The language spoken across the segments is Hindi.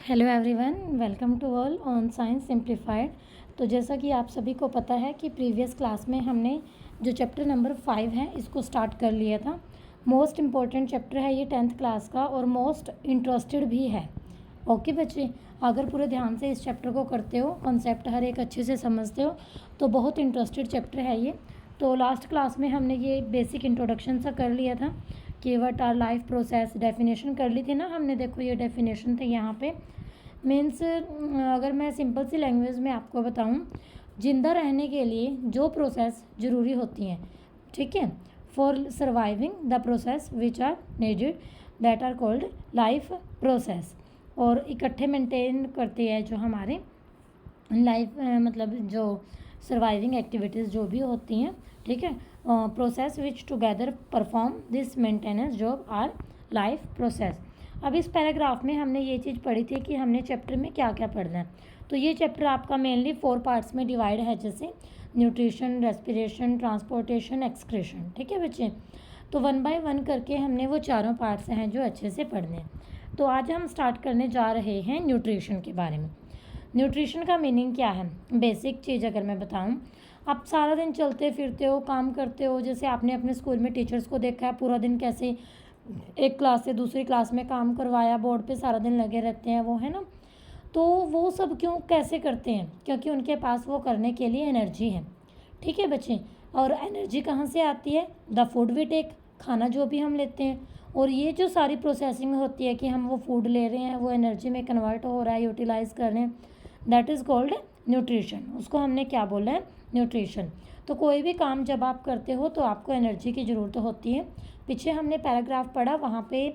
Hello everyone, welcome to all on science simplified. तो जैसा कि आप सभी को पता है कि प्रीवियस क्लास में हमने जो चैप्टर नंबर 5 है इसको स्टार्ट कर लिया था। मोस्ट इम्पॉर्टेंट चैप्टर है ये 10th क्लास का और मोस्ट इंटरेस्टेड भी है। ओके बच्चे, अगर पूरे ध्यान से इस चैप्टर को करते हो, कॉन्सेप्ट हर एक अच्छे से समझते हो तो बहुत इंटरेस्टेड चैप्टर है ये। तो लास्ट क्लास में हमने ये बेसिक इंट्रोडक्शन सा कर लिया था कि what our life process, definition कर ली थी ना हमने। देखो ये डेफिनेशन थे यहाँ पे। मीन्स अगर मैं सिंपल सी लैंग्वेज में आपको बताऊँ, जिंदा रहने के लिए जो प्रोसेस ज़रूरी होती हैं, ठीक है, for surviving the process which are needed that are called life process. और इकट्ठे मेंटेन करते हैं जो हमारे लाइफ मतलब जो सर्वाइविंग एक्टिविटीज़ जो भी होती हैं, ठीक है, process which together perform this maintenance job our life process. अब इस पैराग्राफ में हमने ये चीज़ पढ़ी थी कि हमने चैप्टर में क्या क्या पढ़ना है। तो ये चैप्टर आपका मेनली 4 पार्ट्स में डिवाइड है, जैसे न्यूट्रिशन, रेस्पिरेशन, ट्रांसपोर्टेशन, एक्सक्रीशन। ठीक है बच्चे, तो 1 बाय 1 करके हमने वो चारों पार्ट्स हैं जो अच्छे से पढ़ने हैं। तो आज हम स्टार्ट करने जा रहे हैं न्यूट्रिशन के बारे में। न्यूट्रिशन का मीनिंग क्या है, बेसिक चीज़ अगर मैं बताऊँ, आप सारा दिन चलते फिरते हो, काम करते हो, जैसे आपने अपने स्कूल में टीचर्स को देखा है पूरा दिन कैसे एक क्लास से दूसरी क्लास में काम करवाया, बोर्ड पे सारा दिन लगे रहते हैं वो, है ना। तो वो सब क्यों कैसे करते हैं, क्योंकि उनके पास वो करने के लिए एनर्जी है। ठीक है बच्चे, और एनर्जी कहाँ से आती है, द फूड वी टेक, खाना जो भी हम लेते हैं। और ये जो सारी प्रोसेसिंग होती है कि हम वो फूड ले रहे हैं, वो एनर्जी में कन्वर्ट हो रहा है, यूटिलाइज कर रहे हैं, दैट इज़ कॉल्ड न्यूट्रिशन। उसको हमने क्या बोला है, न्यूट्रिशन। तो कोई भी काम जब आप करते हो तो आपको एनर्जी की ज़रूरत होती है। पीछे हमने पैराग्राफ पढ़ा, वहाँ पे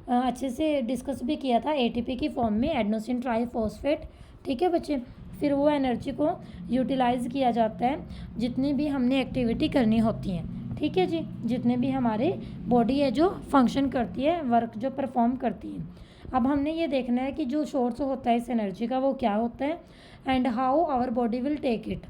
अच्छे से डिस्कस भी किया था, एटीपी की फॉर्म में एडेनोसिन ट्राइफॉस्फेट। ठीक है बच्चे, फिर वो एनर्जी को यूटिलाइज किया जाता है जितनी भी हमने एक्टिविटी करनी होती है। ठीक है जी, जितने भी हमारे बॉडी है जो फंक्शन करती है, वर्क जो परफॉर्म करती है। अब हमने ये देखना है कि जो सोर्स होता है इस एनर्जी का वो क्या होता है, and how our body will take it,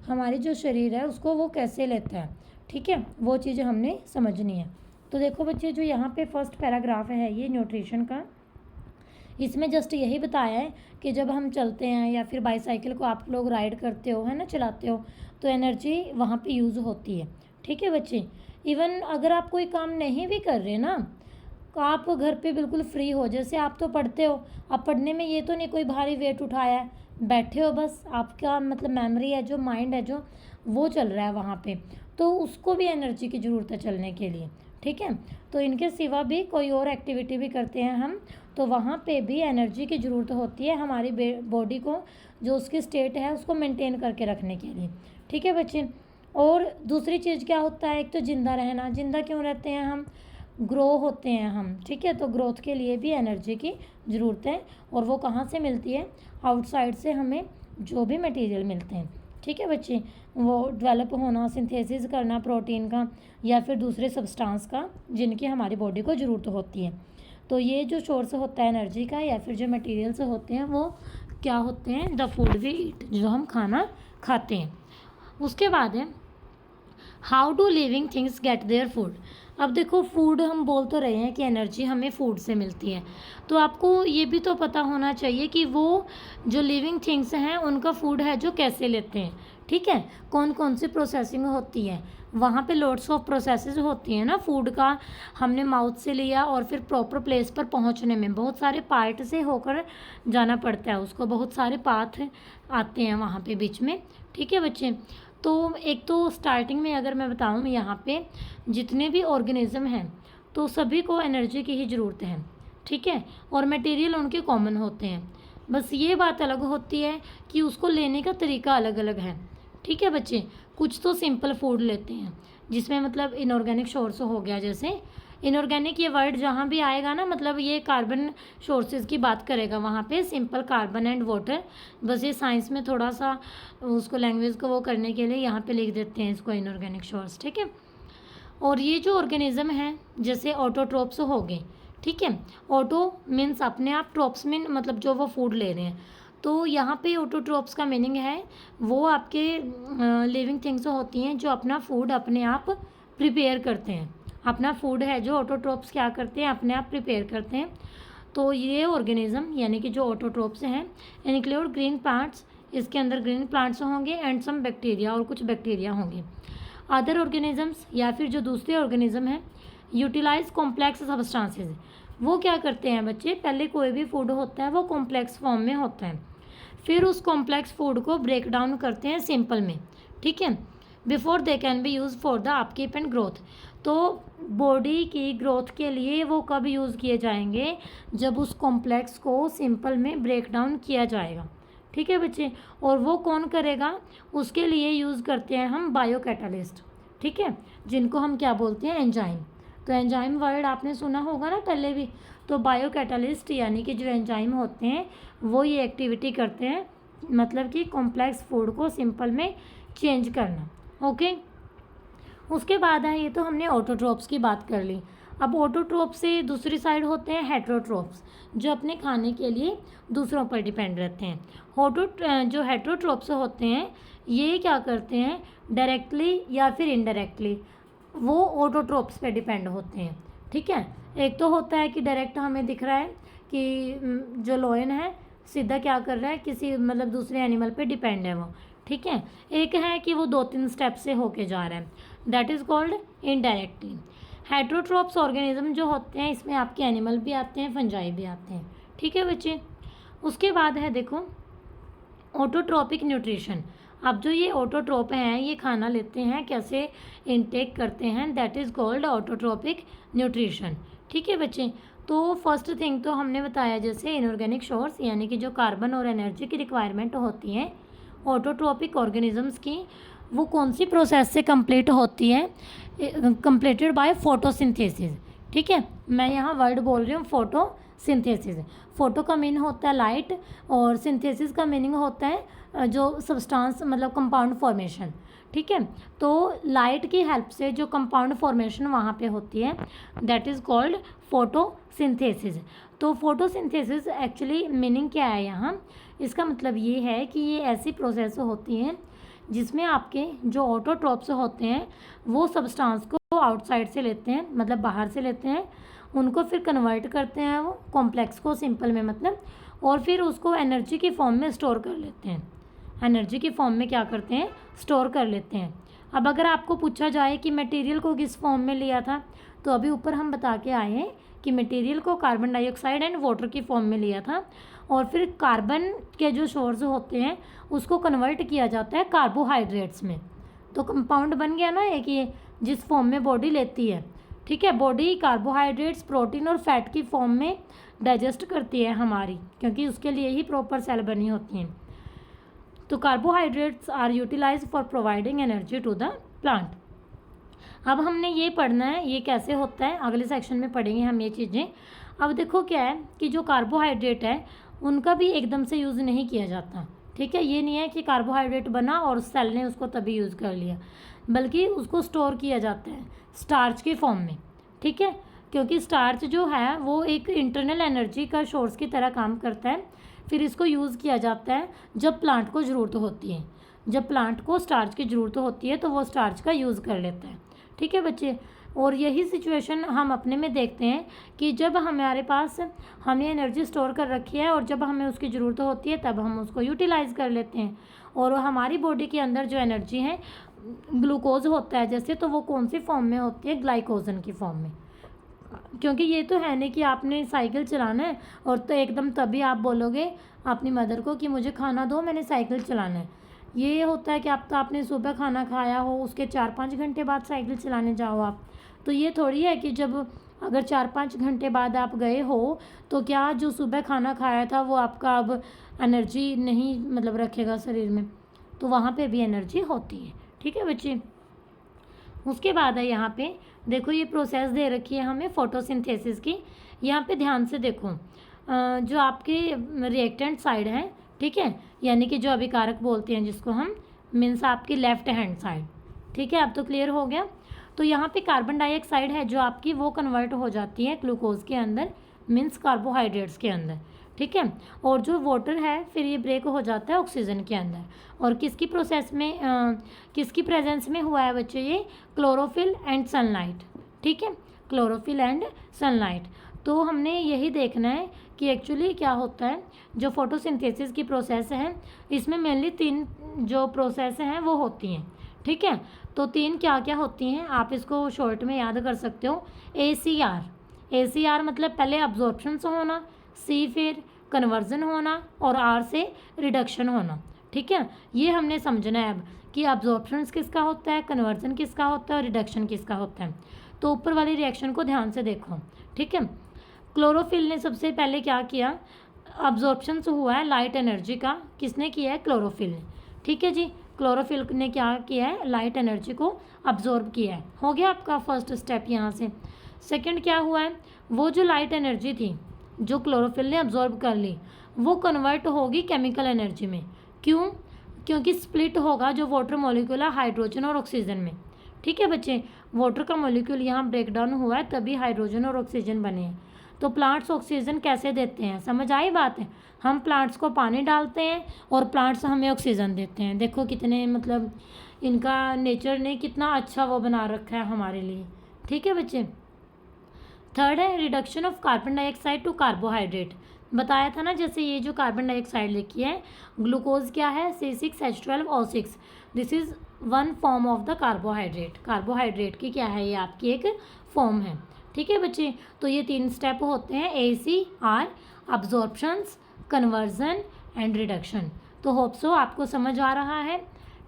हमारी जो शरीर है उसको वो कैसे लेता है। ठीक है, वो चीज़ हमने समझनी है। तो देखो बच्चे, जो यहाँ पे फर्स्ट पैराग्राफ है ये न्यूट्रिशन का, इसमें जस्ट यही बताया है कि जब हम चलते हैं या फिर बाईसाइकिल को आप लोग राइड करते हो, है ना, चलाते हो, तो एनर्जी वहाँ पे यूज़ होती है। ठीक है बच्चे, इवन अगर आप कोई काम नहीं भी कर रहे ना, तो आप घर पे बिल्कुल फ्री हो, जैसे आप तो पढ़ते हो, अब पढ़ने में ये तो नहीं कोई भारी वेट उठाया है, बैठे हो बस, आपका मतलब मेमोरी है जो, माइंड है जो, वो चल रहा है वहाँ पे, तो उसको भी एनर्जी की ज़रूरत है चलने के लिए। ठीक है, तो इनके सिवा भी कोई और एक्टिविटी भी करते हैं हम, तो वहाँ पे भी एनर्जी की ज़रूरत होती है हमारी बॉडी को, जो उसकी स्टेट है उसको मेंटेन करके रखने के लिए। ठीक है बच्चे, और दूसरी चीज़ क्या होता है, एक तो जिंदा रहना, जिंदा क्यों रहते हैं हम, ग्रो होते हैं हम। ठीक है, तो ग्रोथ के लिए भी एनर्जी की ज़रूरत है, और वो कहाँ से मिलती है, आउटसाइड से हमें जो भी मटेरियल मिलते हैं। ठीक है बच्चे, वो डेवलप होना, सिंथेसिस करना प्रोटीन का या फिर दूसरे सब्सटेंस का, जिनकी हमारी बॉडी को ज़रूरत होती है। तो ये जो सोर्स होता है एनर्जी का या फिर जो मटेरियल्स होते हैं वो क्या होते हैं, द फूड वी ईट, जो हम खाना खाते हैं। उसके बाद है how do living things get their food. अब देखो, फूड हम बोल तो रहे हैं कि एनर्जी हमें फूड से मिलती है, तो आपको ये भी तो पता होना चाहिए कि वो जो लिविंग थिंग्स हैं उनका फूड है जो कैसे लेते हैं। ठीक है, कौन कौन सी प्रोसेसिंग होती है, वहाँ पे लॉट्स ऑफ प्रोसेसेस होती हैं ना फूड का, हमने माउथ से लिया और फिर प्रॉपर प्लेस पर पहुँचने में बहुत सारे पार्ट से होकर जाना पड़ता है उसको, बहुत सारे पाथ आते हैं वहाँ पे बीच में। ठीक है बच्चे, तो एक तो स्टार्टिंग में अगर मैं बताऊँ, यहाँ पे जितने भी ऑर्गेनिज्म हैं तो सभी को एनर्जी की ही ज़रूरत है। ठीक है, और मटेरियल उनके कॉमन होते हैं, बस ये बात अलग होती है कि उसको लेने का तरीका अलग अलग है। ठीक है बच्चे, कुछ तो सिंपल फूड लेते हैं जिसमें मतलब इनऑर्गेनिक सोर्स हो गया, जैसे इनऑर्गेनिक ये वर्ड जहाँ भी आएगा ना, मतलब ये कार्बन सोर्सेज की बात करेगा, वहाँ पे सिंपल कार्बन एंड वाटर, बस ये साइंस में थोड़ा सा उसको लैंग्वेज को वो करने के लिए यहाँ पे लिख देते हैं इसको इनऑर्गेनिक सोर्स। ठीक है, और ये जो ऑर्गेनिज्म है जैसे ऑटोट्रोप्स हो गए। ठीक है, ऑटो मीन्स अपने आप, ट्रोप्स मीन मतलब जो वो फूड ले रहे हैं, तो यहाँ पे ऑटोट्रोप्स का मीनिंग है वो आपके लिविंग थिंग्स होती हैं जो अपना फूड अपने आप प्रिपेयर करते हैं। अपना फूड है जो ऑटोट्रोप्स क्या करते हैं, अपने आप प्रिपेयर करते हैं। तो ये ऑर्गेनिज्म यानी कि जो ऑटोट्रोप्स हैं इंक्लूड ग्रीन प्लांट्स, इसके अंदर ग्रीन प्लांट्स होंगे एंड सम बैक्टीरिया, और कुछ बैक्टीरिया होंगे। अदर ऑर्गेनिजम्स या फिर जो दूसरे ऑर्गेनिज्म हैं यूटिलाइज कॉम्प्लेक्स सब्सटेंसेस, वो क्या करते हैं बच्चे, पहले कोई भी फूड होता है वो कॉम्प्लेक्स फॉर्म में होता है, फिर उस कॉम्प्लेक्स फूड को ब्रेक डाउन करते हैं सिंपल में, ठीक है, before they can be use for the upkeep and growth. तो बॉडी की ग्रोथ के लिए वो कब यूज़ किए जाएंगे, जब उस कॉम्प्लेक्स को सिंपल में ब्रेक डाउन किया जाएगा, ठीक है बच्चे। और वो कौन करेगा, उसके लिए यूज़ करते हैं हम बायो कैटालिस्ट, ठीक है, जिनको हम क्या बोलते हैं, एंजाइम। तो एंजाइम वर्ड आपने सुना होगा ना पहले भी। तो बायो कैटालिस्ट यानी कि जो एंजाइम होते हैं वो ये एक्टिविटी करते हैं, मतलब कि कॉम्प्लेक्स फूड को सिंपल में चेंज करना, ओके। उसके बाद है, ये तो हमने ऑटोट्रोप्स की बात कर ली। अब ऑटोट्रोप से दूसरी साइड होते हैं हेट्रोट्रोप्स, जो अपने खाने के लिए दूसरों पर डिपेंड रहते हैं। जो हेट्रोट्रोप्स होते हैं ये क्या करते हैं, डायरेक्टली या फिर इनडायरेक्टली वो ऑटोट्रोप्स पे डिपेंड होते हैं, ठीक है। एक तो होता है कि डायरेक्ट हमें दिख रहा है कि जो लॉयन है सीधा क्या कर रहा है, किसी मतलब दूसरे एनिमल पे डिपेंड है वो, ठीक है। एक है कि वो 2-3 स्टेप से होके जा रहा है, that is called indirectly. Heterotrophs organism जो होते हैं इसमें आपके एनिमल भी आते हैं, फंजाई भी आते हैं, ठीक है बच्चे। उसके बाद है देखो ऑटोट्रोपिक न्यूट्रिशन। अब जो ये ऑटोट्रोप हैं ये खाना लेते हैं, कैसे इनटेक करते हैं, that is called autotrophic nutrition, ठीक है बच्चे। तो फर्स्ट थिंग तो हमने बताया जैसे इनऑर्गेनिक सोर्स यानी कि जो कार्बन और एनर्जी की रिक्वायरमेंट होती है ऑटोट्रोपिक ऑर्गेनिजम्स की, वो कौन सी प्रोसेस से कंप्लीट होती है, कंप्लीटेड बाय फोटोसिंथेसिस, ठीक है। मैं यहाँ वर्ड बोल रही हूँ फोटोसिंथेसिस। फोटो का मीन होता है लाइट और सिंथेसिस का मीनिंग होता है जो सब्सटेंस मतलब कंपाउंड फॉर्मेशन, ठीक है। तो लाइट की हेल्प से जो कंपाउंड फॉर्मेशन वहाँ पे होती है दैट इज़ कॉल्ड फोटोसिंथेसिस। तो फोटोसिंथेसिस एक्चुअली मीनिंग क्या है यहाँ, इसका मतलब ये है कि ये ऐसी प्रोसेस होती है जिसमें आपके जो ऑटोट्रोप्स होते हैं वो सब्सटेंस को आउटसाइड से लेते हैं, मतलब बाहर से लेते हैं, उनको फिर कन्वर्ट करते हैं वो कॉम्प्लेक्स को सिंपल में मतलब, और फिर उसको एनर्जी की फॉर्म में स्टोर कर लेते हैं। एनर्जी की फॉर्म में क्या करते हैं, स्टोर कर लेते हैं। अब अगर आपको पूछा जाए कि मटेरियल को किस फॉर्म में लिया था, तो अभी ऊपर हम बता के आए हैं कि मटेरियल को कार्बन डाइऑक्साइड एंड वाटर की फॉर्म में लिया था, और फिर कार्बन के जो सोर्स होते हैं उसको कन्वर्ट किया जाता है कार्बोहाइड्रेट्स में। तो कंपाउंड बन गया ना एक, ये जिस फॉर्म में बॉडी लेती है, ठीक है। बॉडी कार्बोहाइड्रेट्स, प्रोटीन और फैट की फॉर्म में डाइजेस्ट करती है हमारी, क्योंकि उसके लिए ही प्रॉपर सेल बनी होती हैं। तो carbohydrates are utilise for providing energy to the plant. अब हमने ये पढ़ना है ये कैसे होता है, अगले सेक्शन में पढ़ेंगे हम ये चीज़ें। अब देखो क्या है कि जो कार्बोहाइड्रेट है उनका भी एकदम से यूज़ नहीं किया जाता, ठीक है। ये नहीं है कि कार्बोहाइड्रेट बना और सेल ने उसको तभी यूज़ कर लिया, बल्कि उसको स्टोर किया जाता है स्टार्च के फॉर्म में, ठीक है। क्योंकि स्टार्च जो है वो एक इंटरनल एनर्जी का सोर्स की तरह काम करता है, फिर इसको यूज़ किया जाता है जब प्लांट को ज़रूरत होती है। जब प्लांट को स्टार्च की ज़रूरत होती है तो वो स्टार्च का यूज़ कर लेता है, ठीक है बच्चे। और यही सिचुएशन हम अपने में देखते हैं कि जब हमारे पास हमने एनर्जी स्टोर कर रखी है और जब हमें उसकी ज़रूरत होती है तब हम उसको यूटिलाइज़ कर लेते हैं। और हमारी बॉडी के अंदर जो एनर्जी है ग्लूकोज होता है जैसे, तो वो कौन सी फॉर्म में होती है, ग्लाइकोजन की फॉर्म में। क्योंकि ये तो है नहीं कि आपने साइकिल चलाना है और तो एकदम तभी आप बोलोगे अपनी मदर को कि मुझे खाना दो, मैंने साइकिल चलाना है। ये होता है कि आप तो आपने सुबह खाना खाया हो उसके 4-5 घंटे बाद साइकिल चलाने जाओ आप, तो ये थोड़ी है कि जब अगर 4-5 घंटे बाद आप गए हो तो क्या जो सुबह खाना खाया था वो आपका अब एनर्जी नहीं मतलब रखेगा शरीर में, तो वहाँ पे भी एनर्जी होती है, ठीक है बच्चे। उसके बाद है यहाँ पे देखो ये प्रोसेस दे रखी है हमें फोटोसिंथेसिस की। यहाँ पे ध्यान से देखो जो आपके रिएक्टेंट साइड है, ठीक है, यानी कि जो अभिकारक बोलते हैं जिसको हम, मीन्स आपकी लेफ्ट हैंड साइड, ठीक है। अब तो क्लियर हो गया। तो यहाँ पे कार्बन डाइऑक्साइड है जो आपकी वो कन्वर्ट हो जाती है ग्लूकोज के अंदर, मीन्स कार्बोहाइड्रेट्स के अंदर, ठीक है। और जो वाटर है फिर ये ब्रेक हो जाता है ऑक्सीजन के अंदर। और किसकी प्रोसेस में किसकी प्रेजेंस में हुआ है बच्चों, ये क्लोरोफिल एंड सनलाइट, ठीक है, क्लोरोफिल एंड सनलाइट। तो हमने यही देखना है कि एक्चुअली क्या होता है, जो फोटोसिंथेसिस की प्रोसेस है इसमें मेनली 3 जो प्रोसेस हैं वो होती हैं, ठीक है। तो 3 क्या क्या होती हैं, आप इसको शॉर्ट में याद कर सकते हो। ACR मतलब पहले अब्जॉर्प्शन होना, C फिर कन्वर्जन होना और R से रिडक्शन होना, ठीक है। ये हमने समझना है अब कि अब्जॉर्प्शन किसका होता है, कन्वर्जन किसका होता है और रिडक्शन किसका होता है। तो ऊपर वाली रिएक्शन को ध्यान से देखो, ठीक है। क्लोरोफिल ने सबसे पहले क्या किया, अब्जॉर्प्शन हुआ है लाइट एनर्जी का, किसने किया है, क्लोरोफिल ने, ठीक है जी। क्लोरोफिल ने क्या किया है, लाइट एनर्जी को अब्जॉर्ब किया है। हो गया आपका फर्स्ट स्टेप यहाँ से। सेकंड क्या हुआ है, वो जो लाइट एनर्जी थी जो क्लोरोफिल ने अब्जॉर्ब कर ली, वो कन्वर्ट होगी केमिकल एनर्जी में। क्यों, क्योंकि स्प्लिट होगा जो वाटर मॉलिक्यूल है हाइड्रोजन और ऑक्सीजन में, ठीक है बच्चे। वाटर का मॉलिक्यूल यहाँ ब्रेक डाउन हुआ है तभी हाइड्रोजन और ऑक्सीजन बने हैं। तो प्लांट्स ऑक्सीजन कैसे देते हैं, समझ आई बात है। हम प्लांट्स को पानी डालते हैं और प्लांट्स हमें ऑक्सीजन देते हैं। देखो कितने मतलब इनका नेचर ने कितना अच्छा वो बना रखा है हमारे लिए, ठीक है बच्चे। थर्ड है reduction of carbon dioxide to carbohydrate. बताया था ना, जैसे ये जो कार्बन डाइऑक्साइड लिखी है, ग्लूकोज क्या है, C6H12O6, this is one form of the carbohydrate. Carbohydrate की क्या है, ये आपकी एक फॉर्म है, ठीक है बच्चे। तो ये 3 स्टेप होते हैं, ACR, अब्जॉर्प्शंस, कन्वर्जन एंड रिडक्शन। तो होप सो आपको समझ आ रहा है,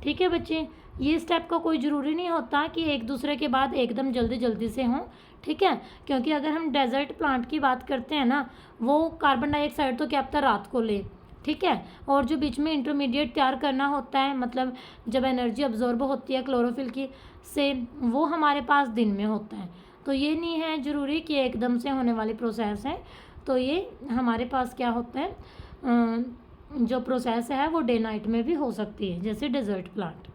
ठीक है बच्चे। ये स्टेप का कोई ज़रूरी नहीं होता कि एक दूसरे के बाद एकदम जल्दी जल्दी से हों, ठीक है। क्योंकि अगर हम डेजर्ट प्लांट की बात करते हैं ना, वो कार्बन डाइऑक्साइड तो क्या पता रात को ले, ठीक है। और जो बीच में इंटरमीडिएट तैयार करना होता है, मतलब जब एनर्जी अब्जॉर्ब होती है क्लोरोफिल की से, वो हमारे पास दिन में होता है। तो ये नहीं है ज़रूरी कि एकदम से होने वाली प्रोसेस है। तो ये हमारे पास क्या होता है, जो प्रोसेस है वो डे नाइट में भी हो सकती है, जैसे डेजर्ट प्लांट।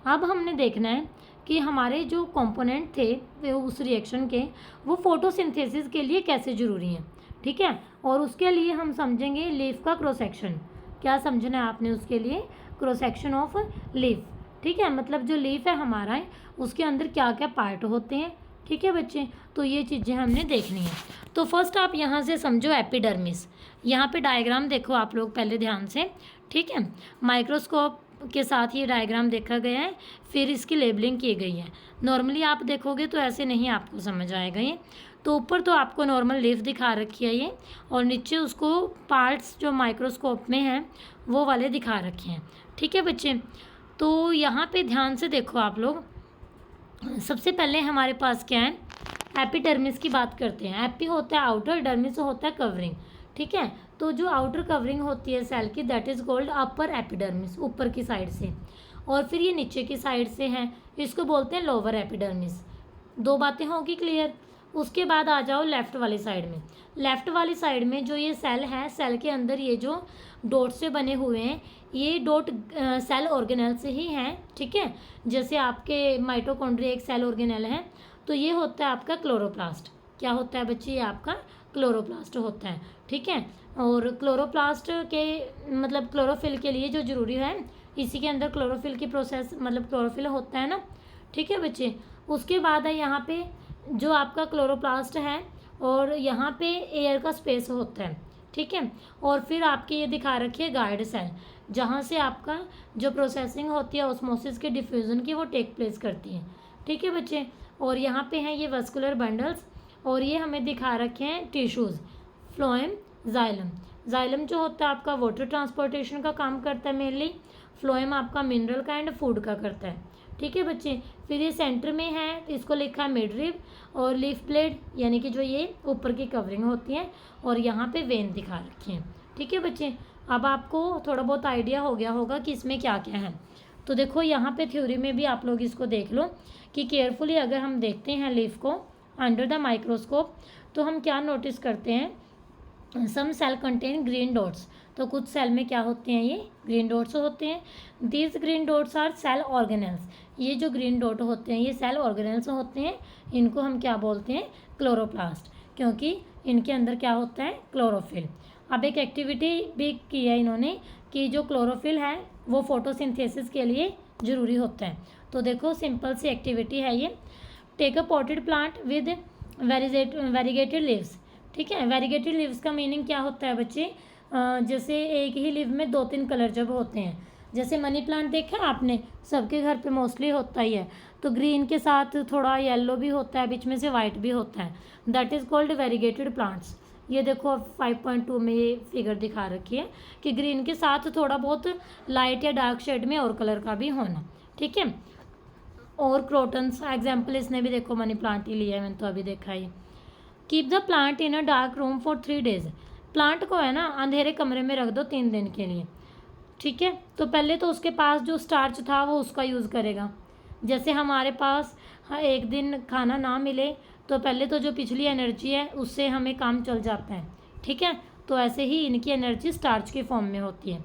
अब हमने देखना है कि हमारे जो कंपोनेंट थे उस रिएक्शन के, वो फोटोसिंथेसिस के लिए कैसे ज़रूरी हैं, ठीक है। और उसके लिए हम समझेंगे लीफ का क्रॉस सेक्शन। क्या समझना है आपने उसके लिए, क्रॉस सेक्शन ऑफ लीफ, ठीक है। मतलब जो लीफ है हमारा है, उसके अंदर क्या क्या पार्ट होते हैं, ठीक है बच्चे। तो ये चीज़ें हमने देखनी है। तो फर्स्ट आप यहाँ से समझो एपिडर्मिस। यहाँ पे डायग्राम देखो आप लोग पहले ध्यान से, ठीक है। माइक्रोस्कोप के साथ ये डायग्राम देखा गया है, फिर इसकी लेबलिंग की गई है। नॉर्मली आप देखोगे तो ऐसे नहीं आपको समझ आएगा ये। तो ऊपर तो आपको नॉर्मल लीफ दिखा रखी है ये, और नीचे उसको पार्ट्स जो माइक्रोस्कोप में हैं वो वाले दिखा रखे हैं, ठीक है बच्चे। तो यहाँ पे ध्यान से देखो आप लोग। सबसे पहले हमारे पास क्या है, एपिडर्मिस की बात करते हैं। एपी होता है आउटर, डर्मिस होता है कवरिंग, ठीक है। तो जो आउटर कवरिंग होती है सेल की, that is called upper epidermis, ऊपर की साइड से। और फिर ये नीचे की साइड से है, इसको बोलते हैं लोअर एपिडर्मिस। 2 बातें होगी क्लियर। उसके बाद आ जाओ लेफ्ट वाली साइड में। लेफ्ट वाली साइड में जो ये सेल है, सेल के अंदर ये जो डॉट से बने हुए हैं, ये डॉट सेल ऑर्गेनेल से ही हैं, ठीक है। जैसे आपके माइटोकॉन्ड्रिया एक सेल ऑर्गेनेल है, तो ये होता है आपका क्लोरोप्लास्ट। क्या होता है बच्चे, ये आपका क्लोरोप्लास्ट होता है, ठीक है। और क्लोरोप्लास्ट के मतलब क्लोरोफिल के लिए जो ज़रूरी है, इसी के अंदर क्लोरोफिल की प्रोसेस मतलब क्लोरोफिल होता है ना, ठीक है बच्चे। उसके बाद है यहाँ पे जो आपका क्लोरोप्लास्ट है, और यहाँ पे एयर का स्पेस होता है, ठीक है। और फिर आपके ये दिखा रखिए गार्ड सेल, जहाँ से आपका जो प्रोसेसिंग होती है ऑस्मोसिस के डिफ्यूज़न की, वो टेक प्लेस करती है, ठीक है बच्चे। और यहाँ पे हैं ये वस्कुलर बंडल्स, और ये हमें दिखा रखे हैं टिश्यूज़, फ्लोएम, जाइलम। जाइलम जो होता है आपका वाटर ट्रांसपोर्टेशन का काम करता है मेनली, फ्लोएम आपका मिनरल का एंड फूड का करता है, ठीक है बच्चे। फिर ये सेंटर में है, इसको लिखा है मिडरिब, और लीफ ब्लेड यानी कि जो ये ऊपर की कवरिंग होती है, और यहाँ पे वेन दिखा रखी है, ठीक है बच्चे। अब आपको थोड़ा बहुत आइडिया हो गया होगा कि इसमें क्या क्या है। तो देखो यहाँ पे थ्योरी में भी आप लोग इसको देख लो कि केयरफुली अगर हम देखते हैं लीफ को अंडर द माइक्रोस्कोप, तो हम क्या नोटिस करते हैं, some cell contain green dots. तो कुछ सेल में क्या होते हैं, ये ग्रीन डॉट्स होते हैं। These green dots are cell organelles. ये जो ग्रीन डॉट होते हैं ये सेल ऑर्गेनेल्स होते हैं। इनको हम क्या बोलते हैं, क्लोरोप्लास्ट, क्योंकि इनके अंदर क्या होता है, क्लोरोफिल। अब एक एक्टिविटी भी की है इन्होंने कि जो क्लोरोफिल है वो फोटोसिंथेसिस के लिए ज़रूरी होता है। तो देखो सिंपल सी एक्टिविटी है ये। Take a potted plant with variegated leaves, ठीक है। वेरीगेटेड लीव्स का मीनिंग क्या होता है बच्चे, जैसे एक ही लीव में 2-3 कलर जब होते हैं, जैसे मनी प्लांट देखा है आपने, सबके घर पे मोस्टली होता ही है, तो ग्रीन के साथ थोड़ा येलो भी होता है, बीच में से वाइट भी होता है, that is called variegated plants. ये देखो 5.2 में ये फिगर दिखा रखी है कि ग्रीन के साथ थोड़ा बहुत लाइट या डार्क शेड में और कलर का भी होना, ठीक है। और क्रोटन्स एग्जाम्पल इसने भी देखो मनी प्लांट ही लिया है, मैंने तो अभी देखा ही। Keep the plant in a dark room for 3 days। Plant को है ना अंधेरे कमरे में रख दो 3 दिन के लिए, ठीक है। तो पहले तो उसके पास जो स्टार्च था वो उसका यूज़ करेगा। जैसे हमारे पास एक दिन खाना ना मिले तो पहले तो जो पिछली एनर्जी है उससे हमें काम चल जाता है, ठीक है। तो ऐसे ही इनकी एनर्जी स्टार्च के फॉर्म में होती है।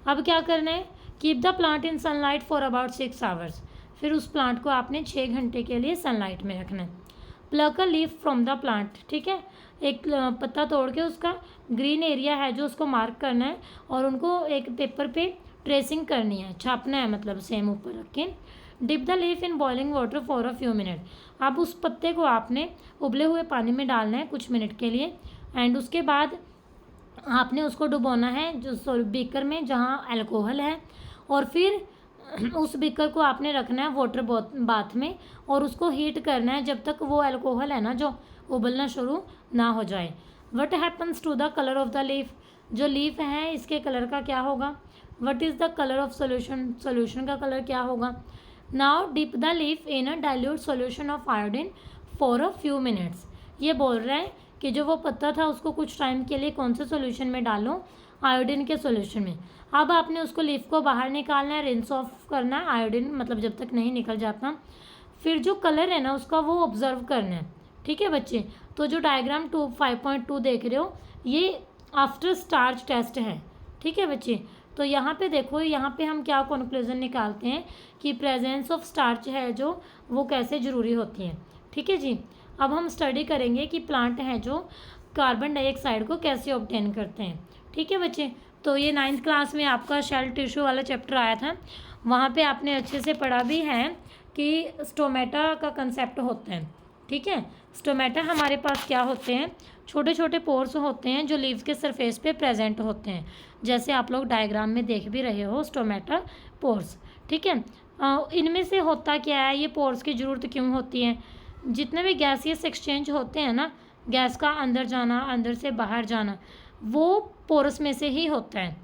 अब क्या करना है, keep the plant in sunlight for about 6 hours। फिर उस प्लांट को आपने 6 घंटे के लिए सनलाइट में रखना है। Pluck a leaf from the plant, ठीक है। एक पत्ता तोड़ के उसका ग्रीन एरिया है जो उसको मार्क करना है और उनको एक पेपर पे ट्रेसिंग करनी है, छापना है, मतलब सेम ऊपर रख के। Dip the leaf in boiling water for a few minute. अब उस पत्ते को आपने उबले हुए पानी में डालना है कुछ मिनट के लिए, एंड उसके बाद आपने उसको डुबोना है जो बीकर में जहाँ अल्कोहल है, और फिर उस बीकर को आपने रखना है वाटर बाथ में और उसको हीट करना है जब तक वो अल्कोहल है ना जो उबलना शुरू ना हो जाए। What happens to the colour of the leaf. जो लीफ है इसके कलर का क्या होगा। What is the colour of solution, solution का कलर क्या होगा। Now dip the leaf in a dilute solution of iodine for a few minutes. ये बोल रहा है कि जो वो पत्ता था उसको कुछ टाइम के लिए कौन से सोल्यूशन में डालो, आयोडीन के सोल्यूशन में। अब आपने उसको लीफ को बाहर निकालना है, रिंस ऑफ करना है, आयोडीन मतलब जब तक नहीं निकल जाता। फिर जो कलर है ना उसका वो ऑब्जर्व करना है, ठीक है बच्चे। तो जो डायग्राम 5.2 देख रहे हो ये आफ्टर स्टार्च टेस्ट है, ठीक है बच्चे। तो यहाँ पे देखो, यहाँ पे हम क्या कंक्लूजन निकालते हैं कि प्रेजेंस ऑफ स्टार्च है जो वो कैसे ज़रूरी होती है, ठीक है जी। अब हम स्टडी करेंगे कि प्लांट हैं जो कार्बन डाइऑक्साइड को कैसे ऑब्टेन करते हैं, ठीक है बच्चे। तो ये 9th क्लास में आपका शेल टिश्यू वाला चैप्टर आया था, वहाँ पे आपने अच्छे से पढ़ा भी है कि स्टोमेटा का कंसेप्ट होता है, ठीक है। स्टोमेटा हमारे पास क्या होते हैं, छोटे छोटे पोर्स होते हैं जो लीव्स के सरफेस पे प्रेजेंट होते हैं, जैसे आप लोग डायग्राम में देख भी रहे हो स्टोमेटा पोर्स, ठीक है। इनमें से होता क्या है, ये पोर्स की ज़रूरत क्यों होती है। जितने भी गैसियस एक्सचेंज होते हैं ना, गैस का अंदर जाना, अंदर से बाहर जाना, वो पोरस में से ही होता है।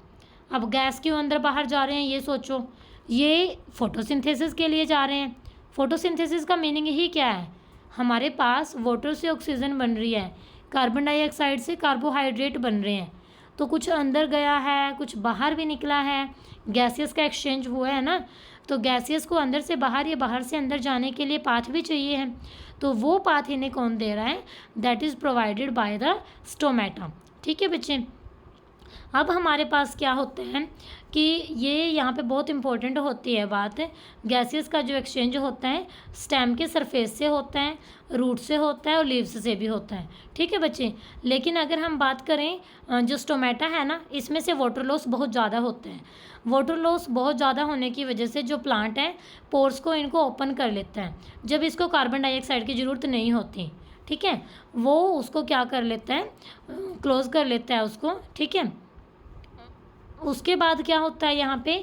अब गैस क्यों अंदर बाहर जा रहे हैं ये सोचो, ये फोटोसिंथेसिस के लिए जा रहे हैं। फोटोसिंथेसिस का मीनिंग ही क्या है, हमारे पास वाटर से ऑक्सीजन बन रही है, कार्बन डाइऑक्साइड से कार्बोहाइड्रेट बन रहे हैं, तो कुछ अंदर गया है कुछ बाहर भी निकला है, गैसियस का एक्सचेंज हुआ है ना। तो गैसियस को अंदर से बाहर या बाहर से अंदर जाने के लिए पाथ भी चाहिए है, तो वो पाथ इन्हें कौन दे रहा है, that is provided by the stomata, ठीक है बच्चे। अब हमारे पास क्या होते हैं कि ये यहाँ पे बहुत इंपॉर्टेंट होती है बात, गैसेस का जो एक्सचेंज होता है स्टेम के सरफेस से होता है, रूट से होता है और लीव्स से भी होता है, ठीक है बच्चे। लेकिन अगर हम बात करें जो स्टोमेटा है ना, इसमें से वाटर लॉस बहुत ज़्यादा होता है। वाटर लॉस बहुत ज़्यादा होने की वजह से जो प्लांट है पोर्स को इनको ओपन कर लेता है, जब इसको कार्बन डाइऑक्साइड की ज़रूरत नहीं होती, ठीक है, वो उसको क्या कर लेता है, क्लोज़ कर लेता है उसको, ठीक है। उसके बाद क्या होता है यहाँ पे,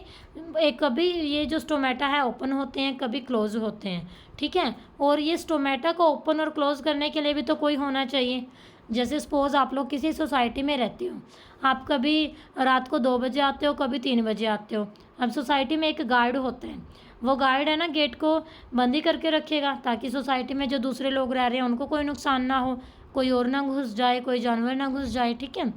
एक कभी ये जो स्टोमेटा है ओपन होते हैं, कभी क्लोज होते हैं, ठीक है। और ये स्टोमेटा को ओपन और क्लोज करने के लिए भी तो कोई होना चाहिए। जैसे सपोज आप लोग किसी सोसाइटी में रहते हो, आप कभी रात को 2 बजे आते हो, कभी 3 बजे आते हो। अब सोसाइटी में एक गार्ड होता है, वो गार्ड है ना गेट को बंद ही करके रखेगा ताकि सोसाइटी में जो दूसरे लोग रह रहे हैं उनको कोई नुकसान ना हो, कोई और ना घुस जाए, कोई जानवर ना घुस जाए, ठीक है।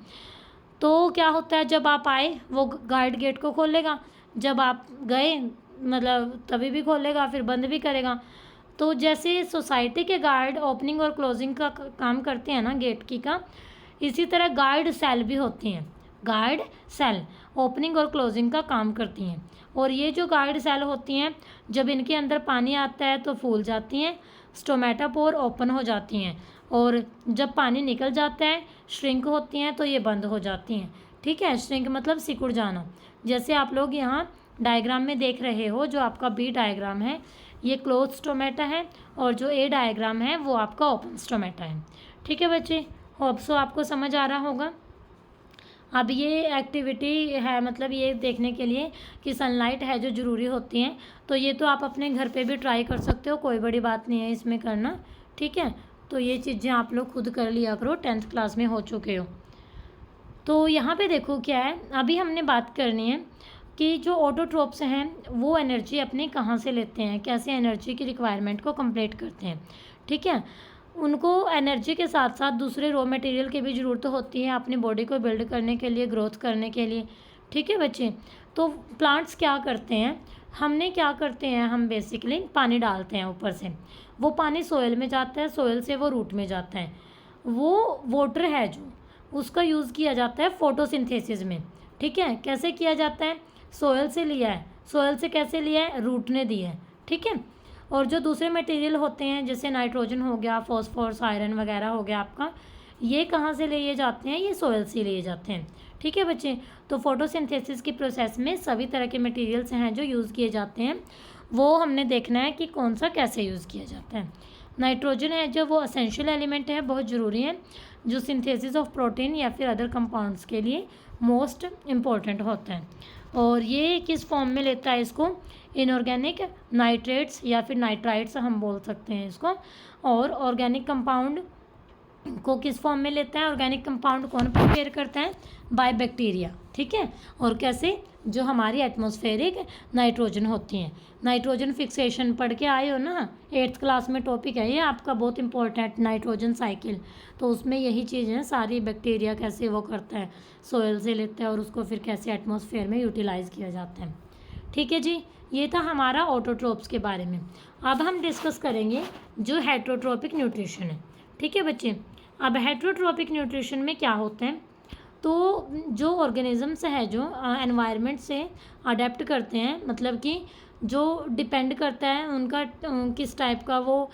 तो क्या होता है, जब आप आए वो गार्ड गेट को खोलेगा, जब आप गए मतलब तभी भी खोलेगा, फिर बंद भी करेगा। तो जैसे सोसाइटी के गार्ड ओपनिंग और क्लोजिंग का काम करते हैं ना गेट की का, इसी तरह गार्ड सेल भी होती हैं, गार्ड सेल ओपनिंग और क्लोजिंग का काम करती हैं। और ये जो गार्ड सेल होती हैं जब इनके अंदर पानी आता है तो फूल जाती हैं, स्टोमेटापोर ओपन हो जाती हैं, और जब पानी निकल जाता है श्रिंक होती हैं तो ये बंद हो जाती हैं, ठीक है। श्रिंक मतलब सिकुड़ जाना। जैसे आप लोग यहाँ डायग्राम में देख रहे हो, जो आपका बी डायग्राम है ये क्लोज स्टोमेटा है और जो ए डायग्राम है वो आपका ओपन स्टोमेटा है, ठीक है बच्चे। होप सो आपको समझ आ रहा होगा। अब ये एक्टिविटी है मतलब ये देखने के लिए कि सनलाइट है जो ज़रूरी होती है, तो ये तो आप अपने घर पे भी ट्राई कर सकते हो, कोई बड़ी बात नहीं है इसमें करना, ठीक है। तो ये चीज़ें आप लोग खुद कर लिया करो, 10th क्लास में हो चुके हो। तो यहाँ पे देखो क्या है, अभी हमने बात करनी है कि जो ऑटोट्रोप्स हैं वो एनर्जी अपनी कहाँ से लेते हैं, कैसे एनर्जी की रिक्वायरमेंट को कंप्लीट करते हैं, ठीक है। उनको एनर्जी के साथ साथ दूसरे रॉ मटेरियल की भी ज़रूरत होती है अपनी बॉडी को बिल्ड करने के लिए, ग्रोथ करने के लिए, ठीक है बच्चे। तो प्लांट्स क्या करते हैं, क्या करते हैं हम बेसिकली पानी डालते हैं ऊपर से, वो पानी सोयल में जाता है, सोयल से वो रूट में जाता है, वो वाटर है जो उसका यूज़ किया जाता है फोटोसिंथेसिस में, ठीक है। कैसे किया जाता है, सोयल से लिया है, सोयल से कैसे लिया है, रूट ने दिया है, ठीक है। और जो दूसरे मटेरियल होते हैं जैसे नाइट्रोजन हो गया, फॉस्फोरस, आयरन वगैरह हो गया आपका, ये कहाँ से लिए जाते हैं, ये सोयल से लिए जाते हैं, ठीक है बच्चे। तो फोटोसिंथेसिस की प्रोसेस में सभी तरह के मटेरियल्स हैं जो यूज़ किए जाते हैं, वो हमने देखना है कि कौन सा कैसे यूज़ किया जाता है। नाइट्रोजन है जो वो असेंशियल एलिमेंट है, बहुत ज़रूरी है, जो सिंथेसिस ऑफ प्रोटीन या फिर अदर कंपाउंड्स के लिए मोस्ट इम्पॉर्टेंट होता है। और ये किस फॉर्म में लेता है इसको, इनऑर्गेनिक नाइट्रेट्स या फिर नाइट्राइट्स हम बोल सकते हैं इसको। और ऑर्गेनिक कंपाउंड को किस फॉर्म में लेता है, ऑर्गेनिक कंपाउंड कौन प्रिपेयर करता है, बाय बैक्टीरिया, ठीक है। और कैसे, जो हमारी एटमॉस्फेरिक नाइट्रोजन होती हैं, नाइट्रोजन फिक्सेशन पढ़ के आए हो ना, 8th क्लास में टॉपिक है ये आपका बहुत इंपॉर्टेंट, नाइट्रोजन साइकिल। तो उसमें यही चीज़ है सारी, बैक्टीरिया कैसे वो करता है, सोयल से लेता है और उसको फिर कैसे एटमॉस्फेयर में यूटिलाइज़ किया जाता है, ठीक है जी। ये था हमारा ऑटोट्रोप्स के बारे में। अब हम डिस्कस करेंगे जो हेटरोट्रोपिक न्यूट्रिशन है, ठीक है बच्चे। अब हेटरोट्रोपिक न्यूट्रिशन में क्या होता है, तो जो ऑर्गेनिजम्स है जो एनवायरनमेंट से अडेप्ट करते हैं, मतलब कि जो डिपेंड करता है उनका किस टाइप का वो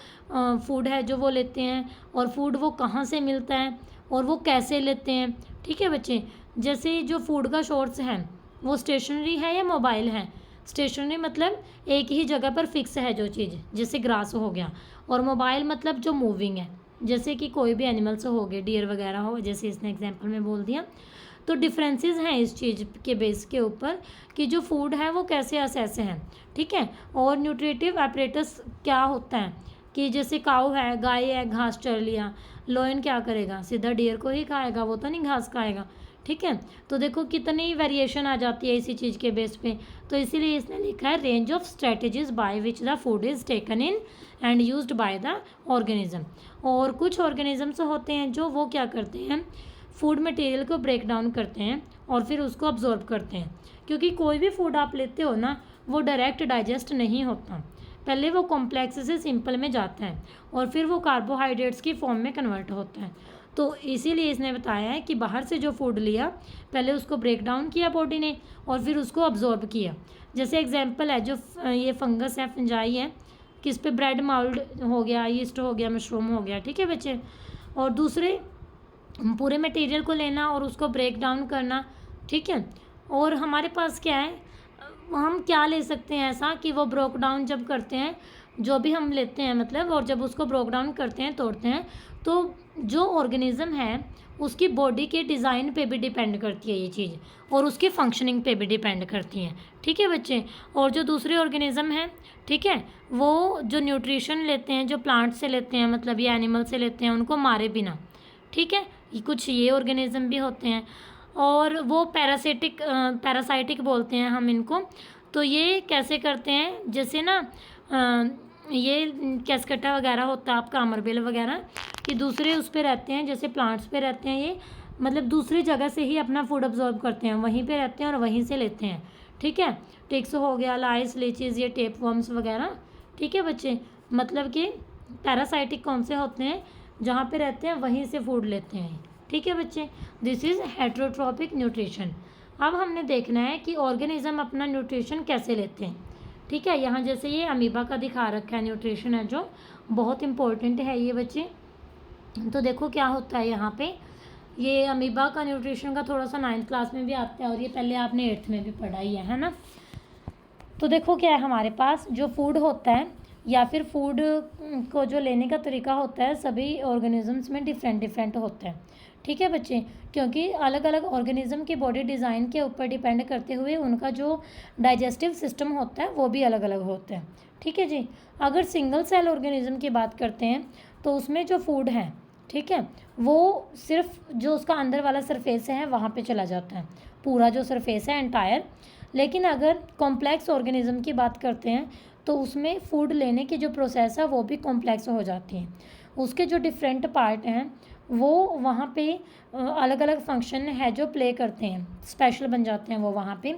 फूड है जो वो लेते हैं, और फूड वो कहाँ से मिलता है और वो कैसे लेते हैं, ठीक है बच्चे। जैसे जो फूड का सोर्स है वो स्टेशनरी है या मोबाइल है, स्टेशनरी मतलब एक ही जगह पर फिक्स है जो चीज़, जैसे ग्रास हो गया, और मोबाइल मतलब जो मूविंग है, जैसे कि कोई भी एनिमल्स हो गए, डियर वगैरह हो, जैसे इसने एग्जांपल में बोल दिया। तो डिफरेंसेस हैं इस चीज़ के बेस के ऊपर कि जो फूड है वो कैसे असेस हैं, ठीक है। और न्यूट्रिटिव एपरेटस क्या होता है कि जैसे काऊ है, गाय है, घास चर लिया, लोयन क्या करेगा, सीधा डियर को ही खाएगा, वो तो नहीं घास खाएगा, ठीक है। तो देखो कितनी वेरिएशन आ जाती है इसी चीज़ के बेस पे। तो इसीलिए इसने लिखा है range of strategies by which the food is taken in and used by the organism. और कुछ ऑर्गेनिजम्स होते हैं जो वो क्या करते हैं, फूड मटेरियल को ब्रेक डाउन करते हैं और फिर उसको अब्जॉर्ब करते हैं, क्योंकि कोई भी फूड आप लेते हो ना वो डायरेक्ट डाइजेस्ट नहीं होता, पहले वो कॉम्प्लेक्स से सिंपल में जाता है और फिर वो कार्बोहाइड्रेट्स की फॉर्म में कन्वर्ट होता है। तो इसीलिए इसने बताया है कि बाहर से जो फूड लिया पहले उसको ब्रेक डाउन किया बॉडी ने और फिर उसको अब्जॉर्ब किया। जैसे एग्जांपल है जो ये फंगस है, फंजाई है, किस पे, ब्रेड माउल्ड हो गया, यीस्ट हो गया, मशरूम हो गया, ठीक है बच्चे। और दूसरे पूरे मटेरियल को लेना और उसको ब्रेक डाउन करना, ठीक है। और हमारे पास क्या है, हम क्या ले सकते हैं ऐसा कि वो ब्रोक डाउन जब करते हैं, जो भी हम लेते हैं मतलब, और जब उसको ब्रोक डाउन करते हैं, तोड़ते हैं, तो जो ऑर्गेनिज्म है उसकी बॉडी के डिज़ाइन पे भी डिपेंड करती है ये चीज़, और उसकी फंक्शनिंग पे भी डिपेंड करती है, ठीक है बच्चे। और जो दूसरे ऑर्गेनिज्म हैं, ठीक है, वो जो न्यूट्रिशन लेते हैं, जो प्लांट से लेते हैं, मतलब ये एनिमल से लेते हैं, उनको मारे बिना, ठीक है। कुछ ये ऑर्गेनिज्म भी होते हैं और वो पैरासाइटिक बोलते हैं हम इनको। तो ये कैसे करते हैं, जैसे ना ये कैस्केटा वगैरह होता है आपका, अमरबेल वगैरह, कि दूसरे उस पे रहते हैं, जैसे प्लांट्स पे रहते हैं ये, मतलब दूसरी जगह से ही अपना फूड अब्जॉर्ब करते हैं, वहीं पे रहते हैं और वहीं से लेते हैं, ठीक है। टिक्स हो गया, लाइस, लीचीज, ये टेप वर्म्स वगैरह, ठीक है बच्चे। मतलब कि पैरासाइटिक कौन से होते हैं, जहाँ पे रहते हैं वहीं से फूड लेते हैं, ठीक है बच्चे। This is heterotrophic nutrition. अब हमने देखना है कि ऑर्गेनिज्म अपना न्यूट्रिशन कैसे लेते हैं, ठीक है। यहाँ जैसे ये अमीबा का दिखा रखा है न्यूट्रिशन है जो बहुत इंपॉर्टेंट है ये बच्चे। तो देखो क्या होता है यहाँ पे, ये अमीबा का न्यूट्रिशन का थोड़ा सा 9th क्लास में भी आता है और ये पहले आपने 8th में भी पढ़ा ही है ना। तो देखो क्या है हमारे पास, जो फूड होता है या फिर फूड को जो लेने का तरीका होता है सभी ऑर्गेनिजम्स में डिफरेंट डिफरेंट होता है। ठीक है बच्चे, क्योंकि अलग अलग ऑर्गेनिज्म की बॉडी डिज़ाइन के ऊपर डिपेंड करते हुए उनका जो डाइजेस्टिव सिस्टम होता है वो भी अलग अलग होता है। ठीक है जी। अगर सिंगल सेल ऑर्गेनिज्म की बात करते हैं तो उसमें जो फूड है, ठीक है, वो सिर्फ जो उसका अंदर वाला सरफेस है वहाँ पे चला जाता है, पूरा जो सरफेस है एंटायर। लेकिन अगर कॉम्प्लेक्स ऑर्गेनिज्म की बात करते हैं तो उसमें फूड लेने की जो प्रोसेस है वो भी कॉम्प्लेक्स हो जाती है। उसके जो डिफरेंट पार्ट हैं वो वहाँ पे अलग अलग फंक्शन है जो प्ले करते हैं, स्पेशल बन जाते हैं वो वहाँ पे।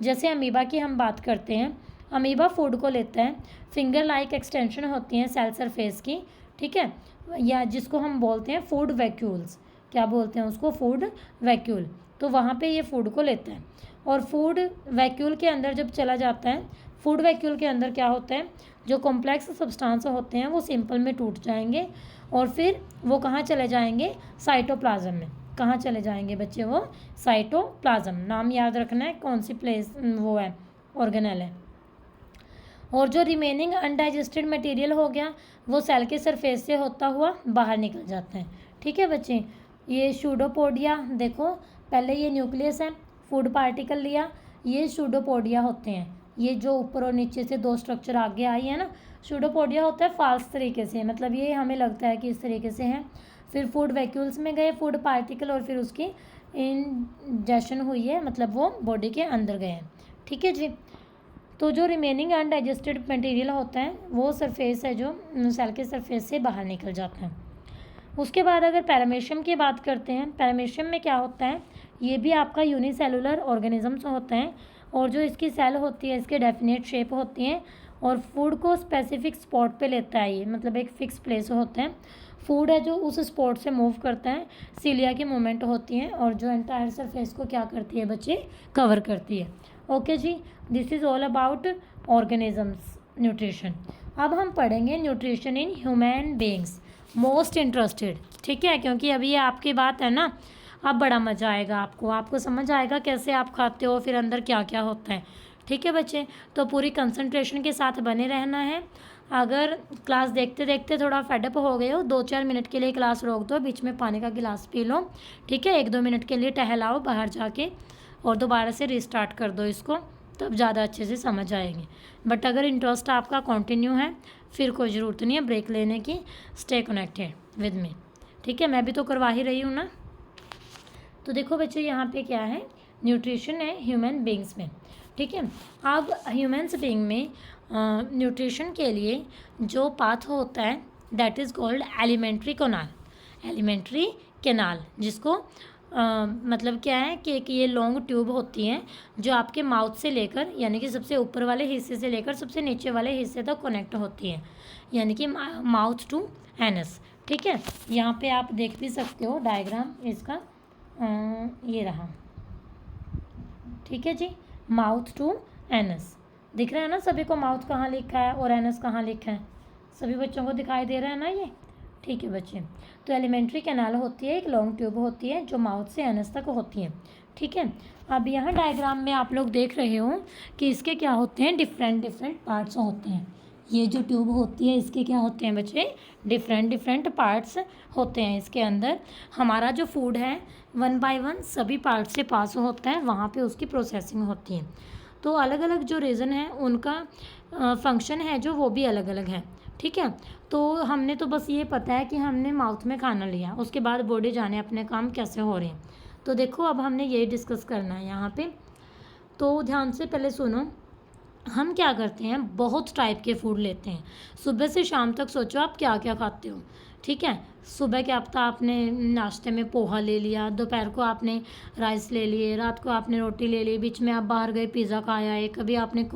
जैसे अमीबा की हम बात करते हैं, अमीबा फूड को लेता है, फिंगर लाइक एक्सटेंशन होती हैं सेल सरफेस की, ठीक है, या जिसको हम बोलते हैं फूड वैक्यूल्स। क्या बोलते हैं उसको? Food vacuole. तो वहाँ पे ये फूड को लेता है और फूड वैक्यूल के अंदर जब चला जाता है, फूड वैक्यूल के अंदर क्या होता है, जो कॉम्प्लेक्स सब्सटेंस होते हैं वो सिंपल में टूट जाएंगे और फिर वो कहाँ चले जाएंगे? साइटोप्लाज्म में। कहाँ चले जाएंगे बच्चे? वो साइटोप्लाज्म। नाम याद रखना है कौन सी प्लेस वो है, ऑर्गेनेल है। और जो रिमेनिंग अनडाइजेस्टेड मटेरियल हो गया वो सेल के सरफेस से होता हुआ बाहर निकल जाता है। ठीक है बच्चे। ये सूडोपोडिया, देखो पहले ये न्यूक्लियस है, फूड पार्टिकल लिया, ये सूडोपोडिया होते हैं। ये जो ऊपर और नीचे से दो स्ट्रक्चर आगे आई है ना, सूडोपोडिया होता है फाल्स तरीके से, मतलब ये हमें लगता है कि इस तरीके से है। फिर फूड वैक्यूल्स में गए फूड पार्टिकल और फिर उसकी इंजेक्शन हुई है, मतलब वो बॉडी के अंदर गए हैं। ठीक है जी। तो जो रिमेनिंग अनडाइजेस्टेड मटेरियल होता है वो सरफेस है जो सेल के सरफेस से बाहर निकल जाता है। उसके बाद अगर पैरामेशियम की बात करते हैं, पैरामेशियम में क्या होता है, ये भी आपका यूनिसेलुलर ऑर्गेनिजम्स होते हैं और जो इसकी सेल होती है इसके डेफिनेट शेप होती हैं और फूड को स्पेसिफिक स्पॉट पे लेता है ये, मतलब एक फिक्स प्लेस होता है। फूड है जो उस स्पॉट से मूव करता है, सीलिया की मूवमेंट होती है और जो एंटायर सरफेस को क्या करती है बच्चे? कवर करती है। ओके जी, this is all about organisms nutrition. अब हम पढ़ेंगे nutrition in human beings, most interested. ठीक है, क्योंकि अभी ये आपकी बात है ना, अब बड़ा मज़ा आएगा आपको समझ आएगा कैसे आप खाते हो, फिर अंदर क्या क्या होता है। ठीक है बच्चे, तो पूरी कंसंट्रेशन के साथ बने रहना है। अगर क्लास देखते देखते थोड़ा फेडअप हो गए हो, 2-4 मिनट के लिए क्लास रोक दो, बीच में पानी का गिलास पी लो, ठीक है, 1-2 मिनट के लिए टहलाओ बाहर जाके और दोबारा से रिस्टार्ट कर दो इसको, तब ज़्यादा अच्छे से समझ आएंगे। बट अगर इंटरेस्ट आपका कंटिन्यू है फिर कोई ज़रूरत नहीं है ब्रेक लेने की, स्टे कनेक्टेड विद मी। ठीक है, मैं भी तो करवा ही रही हूँ ना। तो देखो बच्चों यहाँ पे क्या है, न्यूट्रिशन है ह्यूमन बींग्स में। ठीक है, अब ह्यूमन्स बींग में न्यूट्रिशन के लिए जो पाथ होता है that is called alimentary canal. Alimentary canal जिसको मतलब क्या है कि एक ये लॉन्ग ट्यूब होती हैं जो आपके माउथ से लेकर, यानी कि सबसे ऊपर वाले हिस्से से लेकर सबसे नीचे वाले हिस्से तक कनेक्ट होती हैं, यानी कि माउथ टू एनस। ठीक है, यहाँ पे आप देख भी सकते हो डायग्राम इसका, ये रहा। ठीक है जी, माउथ टू एनस दिख रहा है ना सभी को, माउथ कहाँ लिखा है और एनस कहाँ लिखा है, सभी बच्चों को दिखाई दे रहा है ना ये। ठीक है बच्चे, तो एलिमेंट्री कैनाल होती है एक लॉन्ग ट्यूब होती है जो माउथ से एनस तक होती है। ठीक है, अब यहाँ डायग्राम में आप लोग देख रहे हो कि इसके क्या होते हैं, डिफरेंट डिफरेंट पार्ट्स होते हैं। ये जो ट्यूब होती है इसके क्या होते हैं बच्चे? डिफरेंट डिफरेंट पार्ट्स होते हैं। इसके अंदर हमारा जो फूड है 1 बाय 1 सभी पार्ट से पास होता है, वहाँ पे उसकी प्रोसेसिंग होती है। तो अलग अलग जो रीज़न है उनका फंक्शन है जो वो भी अलग अलग है। ठीक है, तो हमने तो बस ये पता है कि हमने माउथ में खाना लिया, उसके बाद बॉडी जाने अपने काम कैसे हो रहे हैं। तो देखो अब हमने ये डिस्कस करना है यहाँ पे, तो ध्यान से पहले सुनो। हम क्या करते हैं, बहुत टाइप के फूड लेते हैं, सुबह से शाम तक सोचो आप क्या क्या खाते हो। ठीक है, सुबह क्या पता आपने नाश्ते में पोहा ले लिया, दोपहर को आपने राइस ले लिए, रात को आपने रोटी ले ली, बीच में आप बाहर गए पिज़्ज़ा खाया है, कभी आपने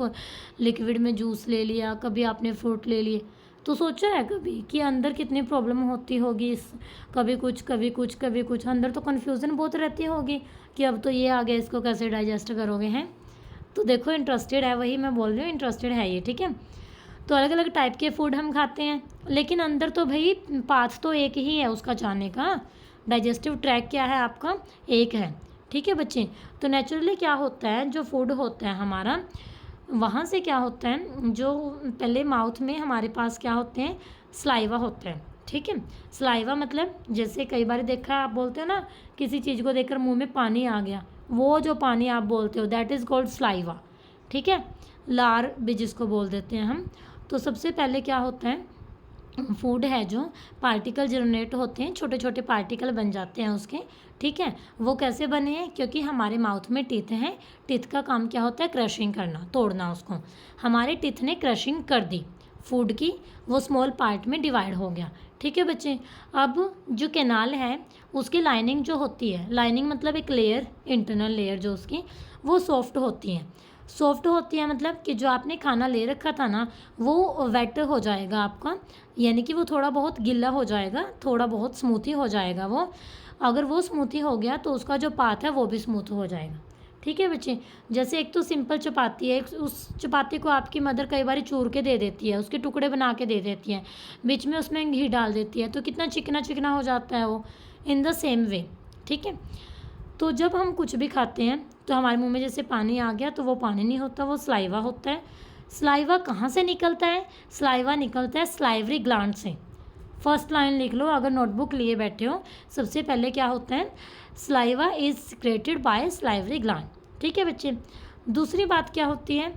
लिक्विड में जूस ले लिया, कभी आपने फ्रूट ले लिए। तो सोचा है कभी कि अंदर कितनी प्रॉब्लम होती होगी इस, कभी कुछ कभी कुछ कभी कुछ, अंदर तो कन्फ्यूज़न बहुत रहती होगी कि अब तो ये आ गया इसको कैसे डाइजेस्ट करोगे हैं। तो देखो इंटरेस्टेड है, वही मैं बोल रही हूँ, इंटरेस्टेड है ये। ठीक है, तो अलग अलग टाइप के फूड हम खाते हैं, लेकिन अंदर तो भाई पाथ तो एक ही है उसका जाने का, डाइजेस्टिव ट्रैक क्या है आपका, एक है। ठीक है बच्चे, तो नेचुरली क्या होता है, जो फूड होता है हमारा वहाँ से क्या होता है, जो पहले माउथ में हमारे पास क्या होते हैं, सलाइवा होता है। ठीक है, सलाइवा मतलब जैसे कई बार देखा आप बोलते हो ना, किसी चीज़ को देखकर मुंह में पानी आ गया, वो जो पानी आप बोलते हो दैट इज़ कॉल्ड सलाइवा। ठीक है, लार भी जिसको बोल देते हैं हम। तो सबसे पहले क्या होता है, फूड है जो पार्टिकल जनरेट होते हैं, छोटे छोटे पार्टिकल बन जाते हैं उसके। ठीक है, वो कैसे बने हैं, क्योंकि हमारे माउथ में टीथ हैं, टीथ का काम क्या होता है, क्रशिंग करना, तोड़ना उसको। हमारे टीथ ने क्रशिंग कर दी फूड की, वो स्मॉल पार्ट में डिवाइड हो गया। ठीक है बच्चे, अब जो कैनाल है उसकी लाइनिंग जो होती है, लाइनिंग मतलब एक लेयर, इंटरनल लेयर जो उसकी, वो सॉफ्ट होती है। सॉफ्ट होती है मतलब कि जो आपने खाना ले रखा था ना, वो वेट हो जाएगा आपका, यानी कि वो थोड़ा बहुत गीला हो जाएगा, थोड़ा बहुत स्मूथी हो जाएगा वो। अगर वो स्मूथी हो गया तो उसका जो पाथ है वो भी स्मूथ हो जाएगा। ठीक है बच्चे, जैसे एक तो सिंपल चपाती है, उस चपाती को आपकी मदर कई बार चूर के दे देती है, उसके टुकड़े बना के दे देती है, बीच में उसमें घी डाल देती है, तो कितना चिकना चिकना हो जाता है वो। इन द सेम वे, ठीक है, तो जब हम कुछ भी खाते हैं तो हमारे मुंह में जैसे पानी आ गया, तो वो पानी नहीं होता, वो सलाइवा होता है। सलाइवा कहाँ से निकलता है, सलाइवा निकलता है सलाइवरी ग्लैंड से। फर्स्ट लाइन लिख लो अगर नोटबुक लिए बैठे हो। सबसे पहले क्या होता है, saliva is secreted by salivary gland. ठीक है बच्चे, दूसरी बात क्या होती है,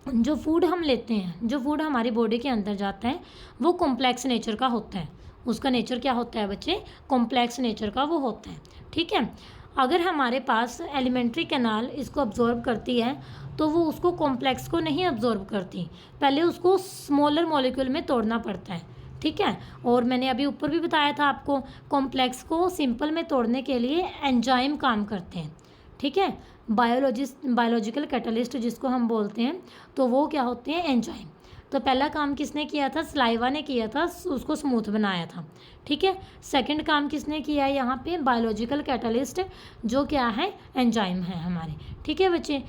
जो फूड हम लेते हैं, जो फूड हमारी बॉडी के अंदर जाता है, वो कॉम्प्लेक्स नेचर का होता है। उसका नेचर क्या होता है बच्चे, कॉम्प्लेक्स नेचर का वो होता है। ठीक है, अगर हमारे पास एलिमेंट्री कैनाल इसको अब्जॉर्ब करती है, तो वो उसको कॉम्प्लेक्स को नहीं अब्जॉर्ब करती, पहले उसको स्मॉलर मॉलिक्यूल में तोड़ना पड़ता है। ठीक है, और मैंने अभी ऊपर भी बताया था आपको, कॉम्प्लेक्स को सिंपल में तोड़ने के लिए एंजाइम काम करते हैं। ठीक है, बायोलॉजिकल कैटलिस्ट जिसको हम बोलते हैं, तो वो क्या होते हैं, एंजाइम। तो पहला काम किसने किया था, सलाइवा ने किया था, उसको स्मूथ बनाया था। ठीक है, सेकंड काम किसने किया है यहाँ पे, बायोलॉजिकल कैटलिस्ट, जो क्या है, एंजाइम है हमारे। ठीक है बच्चे,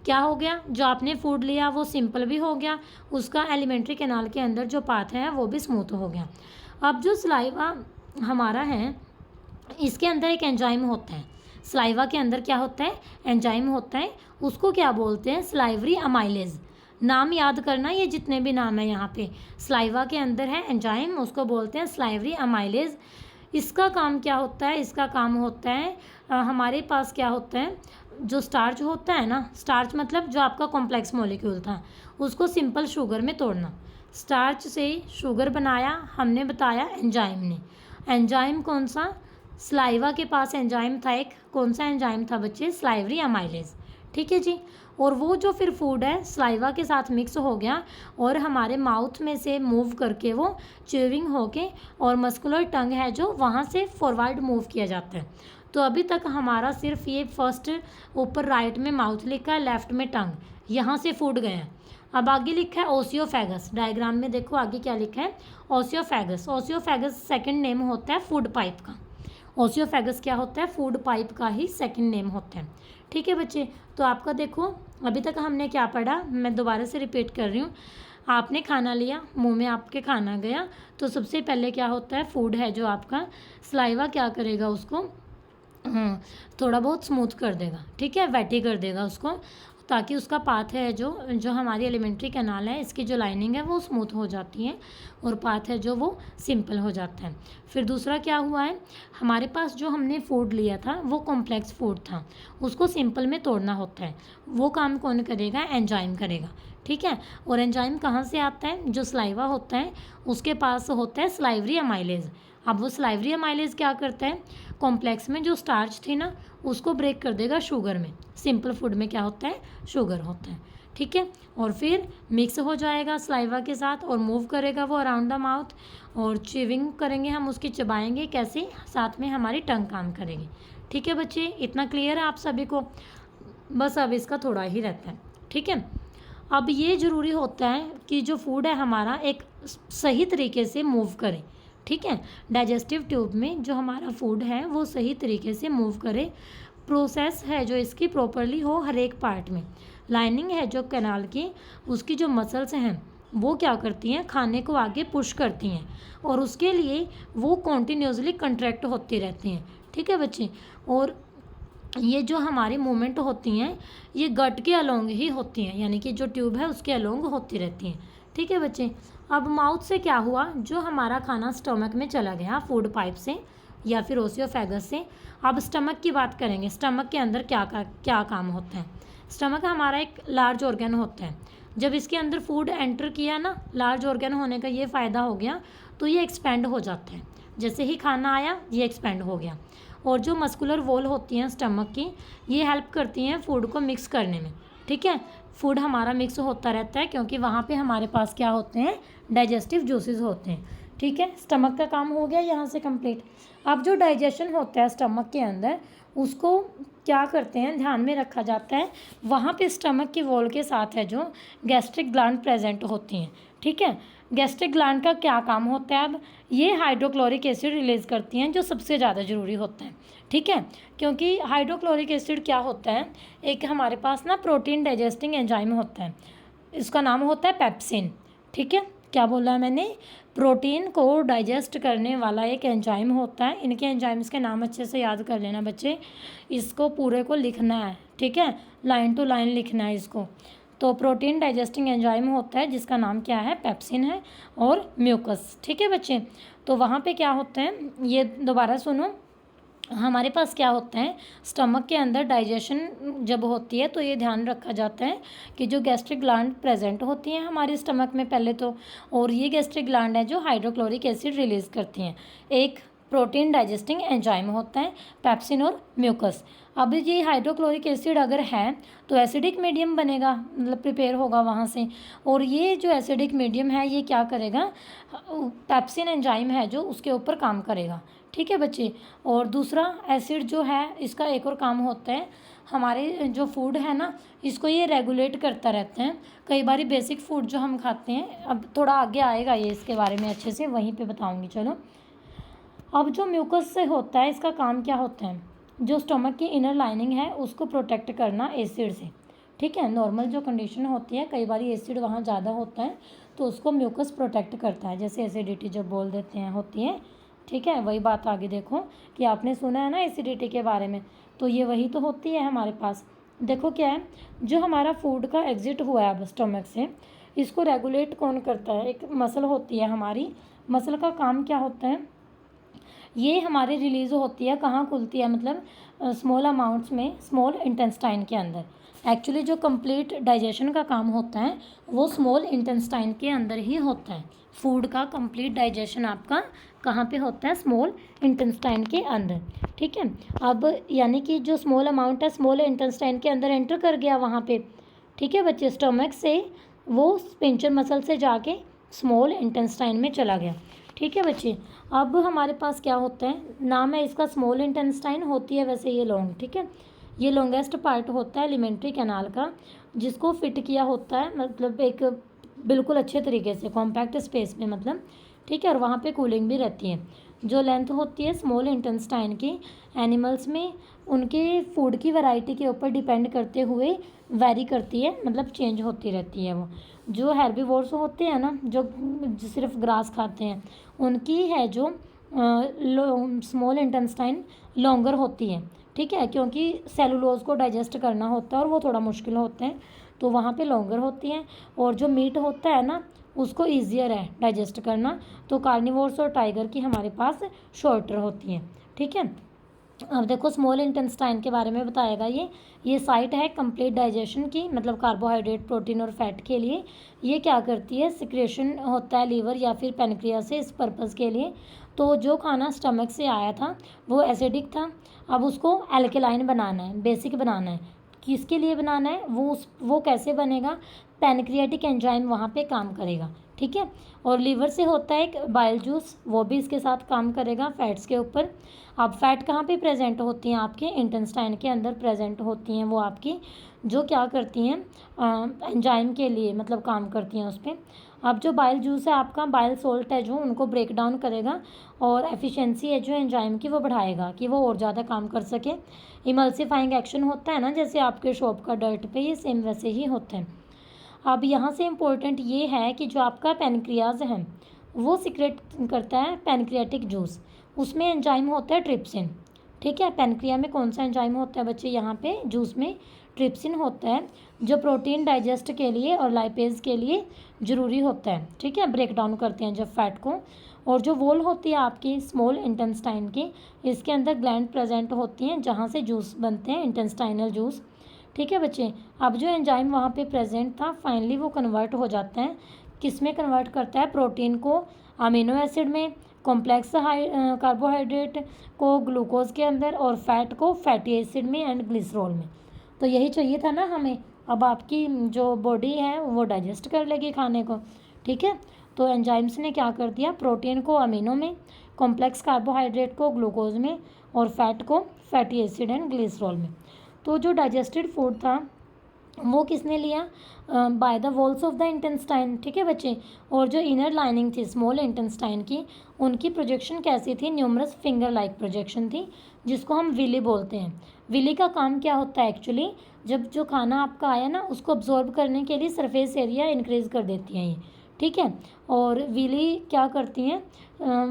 क्या हो गया, जो आपने फूड लिया वो सिंपल भी हो गया, उसका एलिमेंट्री कैनाल के अंदर जो पाथ है वो भी स्मूथ हो गया। अब जो सलाइवा हमारा है, इसके अंदर एक एंजाइम होता है, सलाइवा के अंदर क्या होता है, एंजाइम होता है, उसको क्या बोलते हैं, सलाइवरी अमाइलेज। नाम याद करना, ये जितने भी नाम है यहाँ पे, सलाइवा के अंदर है एंजाइम, उसको बोलते हैं सलाइवरी अमाइलेज। इसका काम क्या होता है, इसका काम होता है हमारे पास क्या होता है, जो स्टार्च होता है ना, स्टार्च मतलब जो आपका कॉम्प्लेक्स मॉलिक्यूल था, उसको सिंपल शुगर में तोड़ना। स्टार्च से शुगर बनाया हमने बताया एंजाइम ने। एंजाइम कौन सा, सलाइवा के पास एंजाइम था एक, कौन सा एंजाइम था बच्चे, सलाइवरी अमाइलेज। ठीक है जी, और वो जो फिर फूड है सलाइवा के साथ मिक्स हो गया और हमारे माउथ में से मूव करके वो च्यूइंग होके, और मस्कुलर टंग है जो वहाँ से फॉरवर्ड मूव किया जाता है। तो अभी तक हमारा सिर्फ ये फर्स्ट ऊपर राइट में माउथ लिखा है, लेफ्ट में टंग, यहाँ से फूड गए हैं। अब आगे लिखा है ओसियोफेगस, डायग्राम में देखो आगे क्या लिखा है, ओसियोफेगस। ओसियोफेगस सेकंड नेम होता है फूड पाइप का। ओसियोफेगस क्या होता है, फूड पाइप का ही सेकंड नेम होता है। ठीक है बच्चे, तो आपका देखो अभी तक हमने क्या पढ़ा, मैं दोबारा से रिपीट कर रही हूँ। आपने खाना लिया, मुंह में आपके खाना गया, तो सबसे पहले क्या होता है, फूड है जो आपका, सलाइवा क्या करेगा उसको, थोड़ा बहुत स्मूथ कर देगा। ठीक है, वेटी कर देगा उसको, ताकि उसका पाथ है जो जो हमारी एलिमेंट्री कैनाल है, इसकी जो लाइनिंग है वो स्मूथ हो जाती है, और पाथ है जो वो सिंपल हो जाता है। फिर दूसरा क्या हुआ है, हमारे पास जो हमने फूड लिया था वो कॉम्प्लेक्स फूड था, उसको सिंपल में तोड़ना होता है, वो काम कौन करेगा, एंजाइम करेगा। ठीक है, और एंजाइम कहाँ से आता है, जो सलाइवा होता है उसके पास होता है सलाइवरी अमाइलेज। अब वो सलाइवरी अमाइलेज क्या करता है, कॉम्प्लेक्स में जो स्टार्च थी ना उसको ब्रेक कर देगा शुगर में। सिंपल फूड में क्या होता है, शुगर होता है। ठीक है, और फिर मिक्स हो जाएगा सलाइवा के साथ और मूव करेगा वो अराउंड द माउथ, और च्यूइंग करेंगे हम उसकी, चबाएंगे कैसे, साथ में हमारी टंग काम करेगी। ठीक है बच्चे, इतना क्लियर है आप सभी को, बस अब इसका थोड़ा ही रहता है। ठीक है, अब ये ज़रूरी होता है कि जो फूड है हमारा एक सही तरीके से मूव करे। ठीक है, डाइजेस्टिव ट्यूब में जो हमारा फूड है वो सही तरीके से मूव करे, प्रोसेस है जो इसकी प्रॉपरली हो हर एक पार्ट में। लाइनिंग है जो कैनाल की, उसकी जो मसल्स हैं वो क्या करती हैं, खाने को आगे पुश करती हैं, और उसके लिए वो कॉन्टीन्यूसली कंट्रैक्ट होती रहती हैं। ठीक है बच्चे, और ये जो हमारी मूवमेंट होती हैं ये गट के अलोंग ही होती हैं, यानी कि जो ट्यूब है उसके अलोंग होती रहती हैं। ठीक है बच्चे। अब माउथ से क्या हुआ, जो हमारा खाना स्टमक में चला गया फूड पाइप से या फिर ओसियोफेगस से। अब स्टमक की बात करेंगे, स्टमक के अंदर क्या काम होता है। स्टमक हमारा एक लार्ज ऑर्गन होता है। जब इसके अंदर फूड एंटर किया ना, लार्ज ऑर्गन होने का ये फ़ायदा हो गया, तो ये एक्सपेंड हो जाता है। जैसे ही खाना आया ये एक्सपेंड हो गया। और जो मस्कुलर वॉल होती हैं स्टमक की, ये हेल्प करती हैं फूड को मिक्स करने में। ठीक है, फूड हमारा मिक्स होता रहता है क्योंकि वहाँ पे हमारे पास क्या होते हैं, डाइजेस्टिव जूसेस होते हैं। ठीक है, स्टमक का काम हो गया यहाँ से कंप्लीट। अब जो डाइजेशन होता है स्टमक के अंदर, उसको क्या करते हैं, ध्यान में रखा जाता है। वहाँ पे स्टमक की वॉल के साथ है जो गैस्ट्रिक ग्लैंड प्रेजेंट होती हैं। ठीक है, गैस्ट्रिक ग्लैंड का क्या काम होता है, अब ये हाइड्रोक्लोरिक एसिड रिलीज़ करती हैं, जो सबसे ज़्यादा ज़रूरी होता है। ठीक है, क्योंकि हाइड्रोक्लोरिक एसिड क्या होता है, एक हमारे पास ना प्रोटीन डाइजेस्टिंग एंजाइम होता है, इसका नाम होता है पेप्सिन। ठीक है, क्या बोला है मैंने, प्रोटीन को डाइजेस्ट करने वाला एक एंजाइम होता है। इनके एंजाइम्स के नाम अच्छे से याद कर लेना बच्चे, इसको पूरे को लिखना है। ठीक है, लाइन टू लाइन लिखना है इसको। तो प्रोटीन डाइजेस्टिंग एंजाइम होता है जिसका नाम क्या है, पेप्सिन है, और म्यूकस। ठीक है बच्चे, तो वहाँ पे क्या होता है, ये दोबारा सुनो। हमारे पास क्या होता है, स्टमक के अंदर डाइजेशन जब होती है तो ये ध्यान रखा जाता है कि जो गैस्ट्रिक ग्लैंड प्रेजेंट होती हैं हमारे स्टमक में पहले तो, और ये गैस्ट्रिक ग्लैंड है जो हाइड्रोक्लोरिक एसिड रिलीज़ करती हैं। एक प्रोटीन डाइजेस्टिंग एंजाइम होता है पेप्सिन और म्यूकस। अब ये हाइड्रोक्लोरिक एसिड अगर है तो एसिडिक मीडियम बनेगा, मतलब प्रिपेयर होगा वहाँ से, और ये जो एसिडिक मीडियम है ये क्या करेगा, पेप्सिन एंजाइम है जो उसके ऊपर काम करेगा। ठीक है बच्चे। और दूसरा एसिड जो है इसका एक और काम होता है, हमारे जो फूड है ना इसको ये रेगुलेट करता रहता है। कई बार बेसिक फूड जो हम खाते हैं, अब थोड़ा आगे आएगा ये इसके बारे में अच्छे से, वहीं पे बताऊंगी। चलो, अब जो म्यूकस से होता है इसका काम क्या होता है, जो स्टमक की इनर लाइनिंग है उसको प्रोटेक्ट करना एसिड से। ठीक है, नॉर्मल जो कंडीशन होती है, कई बार एसिड वहाँ ज़्यादा होता है तो उसको म्यूकस प्रोटेक्ट करता है, जैसे एसिडिटी जब बोल देते हैं होती है। ठीक है, वही बात आगे देखो कि आपने सुना है ना एसिडिटी के बारे में, तो ये वही तो होती है हमारे पास। देखो क्या है, जो हमारा फूड का एग्जिट हुआ है अब स्टमक से, इसको रेगुलेट कौन करता है, एक मसल होती है हमारी। मसल का काम क्या होता है, ये हमारी रिलीज़ होती है, कहाँ खुलती है, मतलब स्मॉल अमाउंट्स में स्मॉल इंटेस्टाइन के अंदर। एक्चुअली जो कंप्लीट डाइजेशन का काम होता है वो स्मॉल इंटेस्टाइन के अंदर ही होता है। फूड का कंप्लीट डाइजेशन आपका कहाँ पे होता है, स्मॉल इंटेस्टाइन के अंदर। ठीक है, अब यानी कि जो स्मॉल अमाउंट है स्मॉल इंटेस्टाइन के अंदर एंटर कर गया वहाँ पे। ठीक है बच्चे, स्टमक से वो स्पिंचर मसल से जाके स्मॉल इंटेस्टाइन में चला गया। ठीक है बच्चे, अब हमारे पास क्या होता है, नाम है इसका स्मॉल इंटेस्टाइन, होती है वैसे ये लॉन्ग। ठीक है, ये लॉन्गेस्ट पार्ट होता है एलिमेंट्री कैनाल का, जिसको फिट किया होता है मतलब एक बिल्कुल अच्छे तरीके से कॉम्पैक्ट स्पेस में, मतलब। ठीक है, और वहाँ पे कूलिंग भी रहती है। जो लेंथ होती है स्मॉल इंटेस्टाइन की, एनिमल्स में उनके फूड की वैरायटी के ऊपर डिपेंड करते हुए वेरी करती है, मतलब चेंज होती रहती है वो। जो हेर्बीवोर्स होते हैं ना, जो सिर्फ ग्रास खाते हैं, उनकी है जो स्मॉल इंटेस्टाइन लॉन्गर होती है। ठीक है, क्योंकि सेलुलोज को डाइजेस्ट करना होता है और वो थोड़ा मुश्किल होता है, तो वहाँ पे लॉन्गर होती हैं। और जो मीट होता है ना उसको ईजियर है डाइजेस्ट करना, तो कार्निवोर्स और टाइगर की हमारे पास शॉर्टर होती हैं। ठीक है, अब देखो स्मॉल इंटेस्टाइन के बारे में बताएगा ये साइट है कंप्लीट डाइजेशन की, मतलब कार्बोहाइड्रेट, प्रोटीन और फैट के लिए। ये क्या करती है, सिक्रेशन होता है लीवर या फिर पेनक्रियास से इस पर्पज़ के लिए। तो जो खाना स्टमक से आया था वो एसिडिक था, अब उसको एल्केलाइन बनाना है, बेसिक बनाना है। किसके लिए बनाना है, वो कैसे बनेगा, पैनक्रियाटिक एंजाइम वहाँ पे काम करेगा। ठीक है, और लीवर से होता है एक बाइल जूस, वो भी इसके साथ काम करेगा फैट्स के ऊपर। अब फैट कहाँ पे प्रेजेंट होती हैं, आपके इंटेस्टाइन के अंदर प्रेजेंट होती हैं वो आपकी, जो क्या करती हैं एंजाइम के लिए मतलब काम करती हैं उस पर। अब जो बाइल जूस है आपका, बाइल सोल्ट है जो उनको ब्रेक डाउन करेगा, और एफिशिएंसी है जो एंजाइम की वो बढ़ाएगा कि वो और ज़्यादा काम कर सके। इमल्सिफाइंग एक्शन होता है ना जैसे आपके शॉप का डर्ट पे, ये सेम वैसे ही होता है। अब यहाँ से इम्पोर्टेंट ये है कि जो आपका पैनक्रियाज है वो सिक्रेट करता है पैनक्रियाटिक जूस, उसमें एंजाइम होता है ट्रिप्सिन। ठीक है। पैनक्रिया में कौन सा एंजाइम होता है बच्चे, यहाँ पे जूस में ट्रिप्सिन होता है, जो प्रोटीन डाइजेस्ट के लिए और लाइपेज के लिए ज़रूरी होता है। ठीक है, ब्रेक डाउन करते हैं जब फैट को। और जो वॉल होती है आपकी स्मॉल इंटेस्टाइन की, इसके अंदर ग्लैंड प्रेजेंट होती हैं जहाँ से जूस बनते हैं, इंटेस्टाइनल जूस। ठीक है बच्चे, अब जो एंजाइम वहाँ पे प्रेजेंट था फाइनली वो कन्वर्ट हो जाता है, किस में कन्वर्ट करता है, प्रोटीन को अमीनो एसिड में, कॉम्प्लेक्स कार्बोहाइड्रेट को ग्लूकोज के अंदर, और फैट को फैटी एसिड में एंड ग्लिसरॉल में। तो यही चाहिए था ना हमें। अब आपकी जो बॉडी है वो डाइजेस्ट कर लेगी खाने को। ठीक है, तो एंजाइम्स ने क्या कर दिया, प्रोटीन को अमीनो में, कॉम्प्लेक्स कार्बोहाइड्रेट को ग्लूकोज में, और फैट को फैटी एसिड एंड ग्लिसरॉल में। तो जो डाइजेस्टेड फूड था वो किसने लिया, by the walls of the intestine. ठीक है बच्चे, और जो इनर लाइनिंग थी स्मॉल इंटेस्टाइन की, उनकी प्रोजेक्शन कैसी थी, न्यूमरस फिंगर लाइक प्रोजेक्शन थी, जिसको हम विली बोलते हैं। विली का काम क्या होता है एक्चुअली, जब जो खाना आपका आया ना उसको अब्जॉर्ब करने के लिए सरफेस एरिया इंक्रीज़ कर देती हैं ये। ठीक है, और विली क्या करती हैं,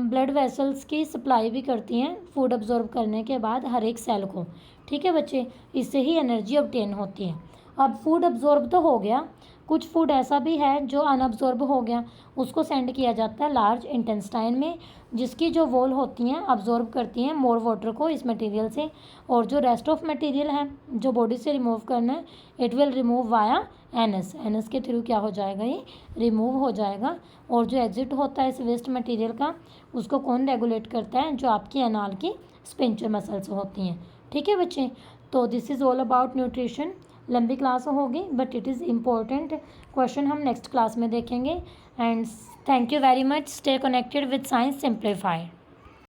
ब्लड वेसल्स की सप्लाई भी करती हैं फूड अब्जॉर्ब करने के बाद हर एक सेल को। ठीक है बच्चे, इससे ही एनर्जी ऑब्टेन होती है। अब फूड अब्जॉर्ब तो हो गया, कुछ फूड ऐसा भी है जो अनअब्जॉर्ब हो गया, उसको सेंड किया जाता है लार्ज इंटेस्टाइन में, जिसकी जो वॉल होती हैं अब्जॉर्ब करती हैं मोर वाटर को इस मटेरियल से, और जो रेस्ट ऑफ मटेरियल है जो बॉडी से रिमूव करना है, it will remove via NS. NS के थ्रू क्या हो जाएगा, ये रिमूव हो जाएगा। और जो एग्जिट होता है इस वेस्ट मटेरियल का, उसको कौन रेगुलेट करता है, जो आपकी एनाल की स्पिंचर मसल्स होती हैं। ठीक है बच्चे, तो this is all about nutrition. लंबी क्लास होगी but it is important question, हम नेक्स्ट क्लास में देखेंगे। And thank you very much, stay connected with science simplified.